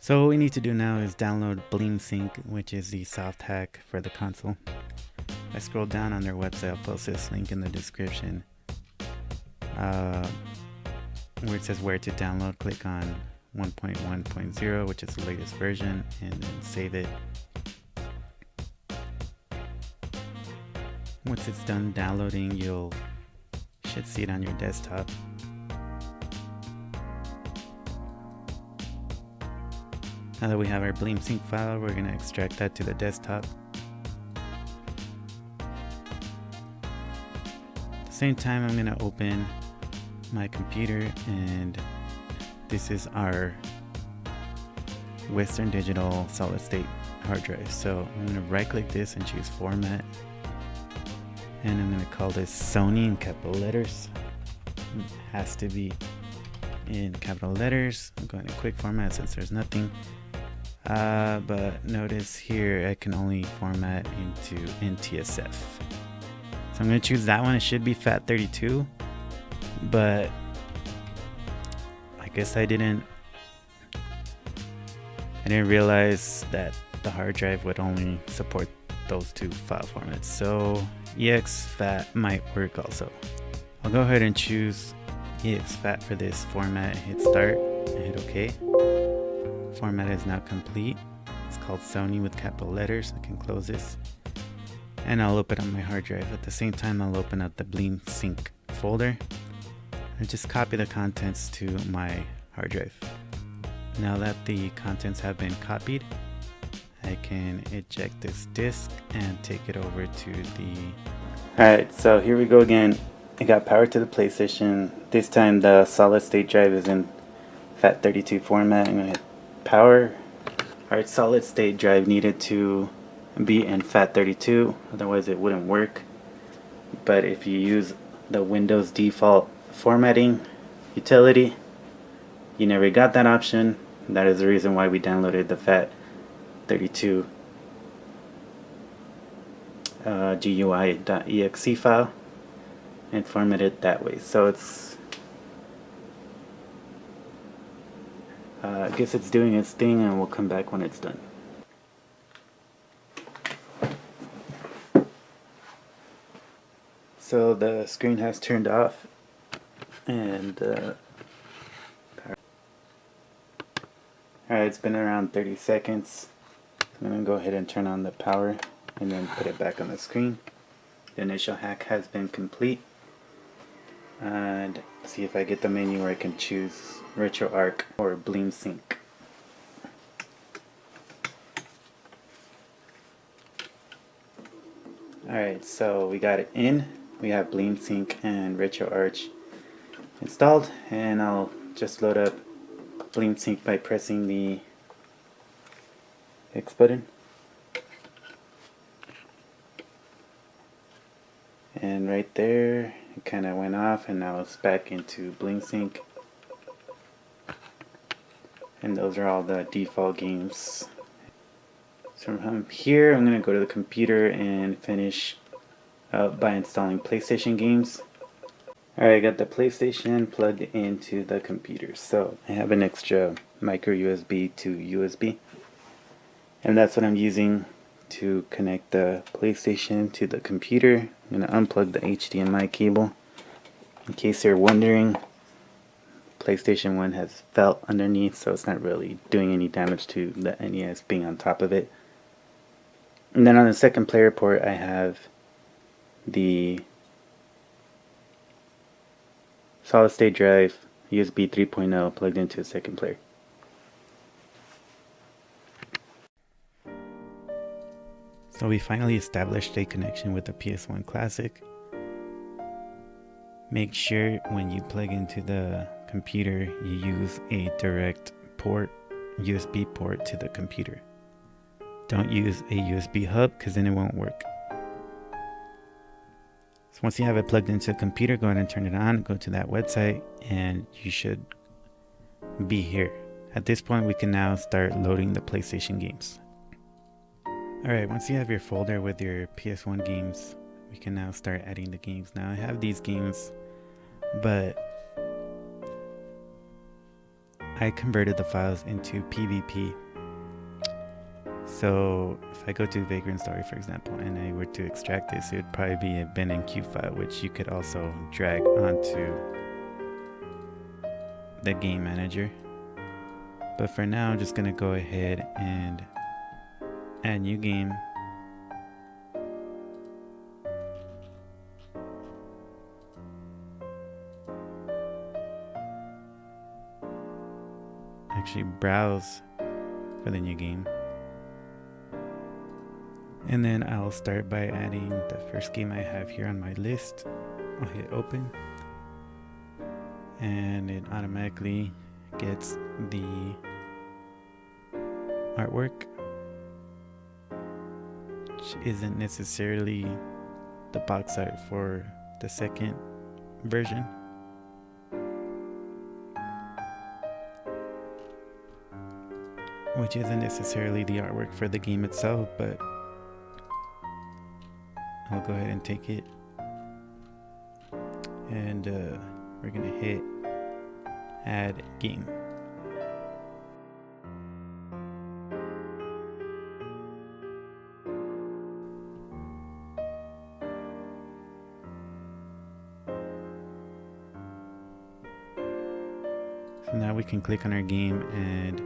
So what we need to do now is download Bleemsync, which is the soft hack for the console. If I scroll down on their website, I'll post this link in the description. Where it says where to download, click on 1.1.0, which is the latest version, and then save it. Once it's done downloading, you should see it on your desktop. Now that we have our Bleemsync file, we're going to extract that to the desktop. At the same time, I'm going to open my computer, and this is our Western Digital solid state hard drive. So I'm going to right click this and choose format, and I'm going to call this Sony in capital letters. It has to be in capital letters. I'm going to quick format since there's nothing. But notice here I can only format into NTSF. So I'm going to choose that one. It should be FAT32, but I guess I didn't realize that the hard drive would only support those two file formats. So exFAT might work also. I'll go ahead and choose exFAT for this format, hit start and hit OK. Format is now complete. It's called Sony with capital letters. I can close this and I'll open up my hard drive. At the same time, I'll open up the Bleemsync folder and just copy the contents to my hard drive. Now that the contents have been copied, I can eject this disk and take it over to the... Alright, so here we go again. I got power to the PlayStation. This time the solid state drive is in FAT32 format. I'm going to hit power. Our solid state drive needed to be in FAT32, otherwise it wouldn't work. But if you use the Windows default formatting utility, you never got that option. That is the reason why we downloaded the FAT32 GUI.exe file and formatted it that way. So it's I guess it's doing its thing, and we'll come back when it's done. So the screen has turned off, and alright, it's been around 30 seconds. I'm going to go ahead and turn on the power and then put it back on the screen. The initial hack has been complete. And see if I get the menu where I can choose RetroArch or Bleemsync. Alright, so we got it in. We have Bleemsync and RetroArch installed, and I'll just load up Bleemsync by pressing the X button. And right there, it kind of went off, and now it's back into Bleemsync. And those are all the default games. So from here, I'm going to go to the computer and finish by installing PlayStation games. Alright, I got the PlayStation plugged into the computer. So I have an extra micro USB to USB. And that's what I'm using to connect the PlayStation to the computer. I'm going to unplug the HDMI cable. In case you're wondering, PlayStation 1 has felt underneath, so it's not really doing any damage to the NES being on top of it. And then on the second player port, I have the solid state drive USB 3.0 plugged into a second player. So we finally established a connection with the PS1 Classic. Make sure when you plug into the computer, you use a direct port, USB port to the computer. Don't use a USB hub, because then it won't work. So once you have it plugged into the computer, go ahead and turn it on, go to that website, and you should be here. At this point, we can now start loading the PlayStation games. Alright, once you have your folder with your PS1 games, we can now start adding the games. Now I have these games, but I converted the files into PVP. So if I go to Vagrant Story, for example, and I were to extract this, it would probably be a bin and Q file, which you could also drag onto the game manager. But for now, I'm just gonna go ahead and add new game. Actually browse for the new game. And then I'll start by adding the first game I have here on my list. I'll hit open. And it automatically gets the artwork, which isn't necessarily the box art for the second version. Which isn't necessarily the artwork for the game itself, but I'll go ahead and take it. And we're gonna hit add game. So now we can click on our game and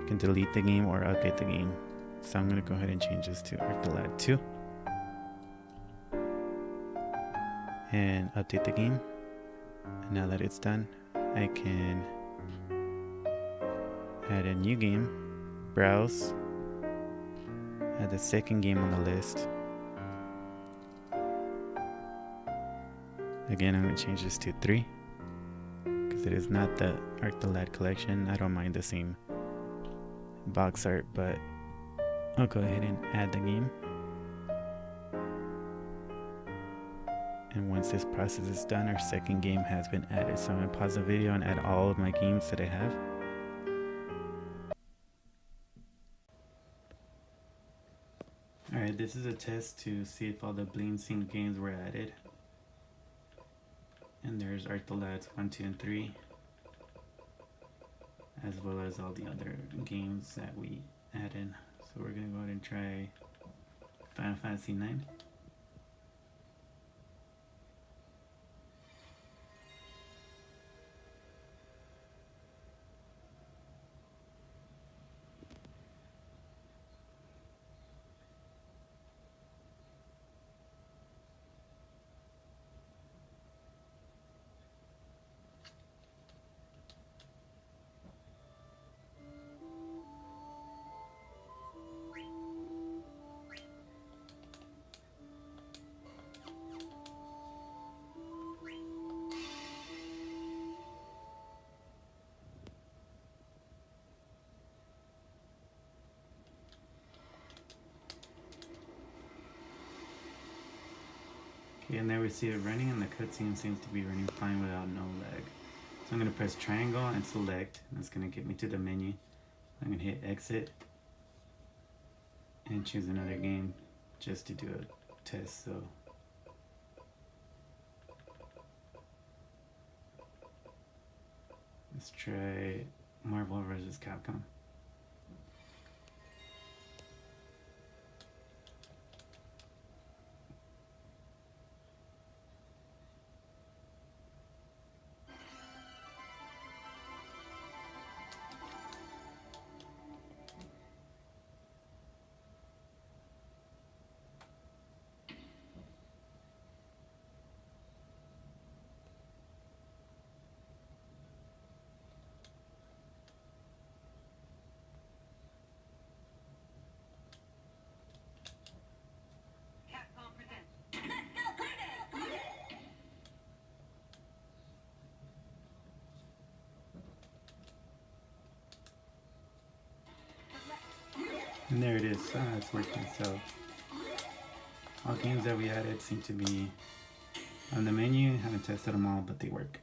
we can delete the game or update the game. So I'm gonna go ahead and change this to ArcTheLad 2 and update the game. And now that it's done, I can add a new game, browse, add the second game on the list. Again, I'm going to change this to 3 because it is not the ArcTheLad collection. I don't mind the same box art, but I'll go ahead and add the game. And once this process is done, our second game has been added. So I'm going to pause the video and add all of my games that I have. Alright, this is a test to see if all the Bleemsync games were added. And there's ArcTheLads 1, 2, and 3. As well as all the other games that we added. So we're going to go ahead and try Final Fantasy 9. Okay, and there we see it running, and the cutscene seems to be running fine without no lag. So I'm going to press triangle and select, and that's going to get me to the menu. I'm going to hit exit and choose another game just to do a test. So let's try Marvel vs. Capcom. And there it is, it's working. So all games that we added seem to be on the menu. Haven't tested them all, but they work.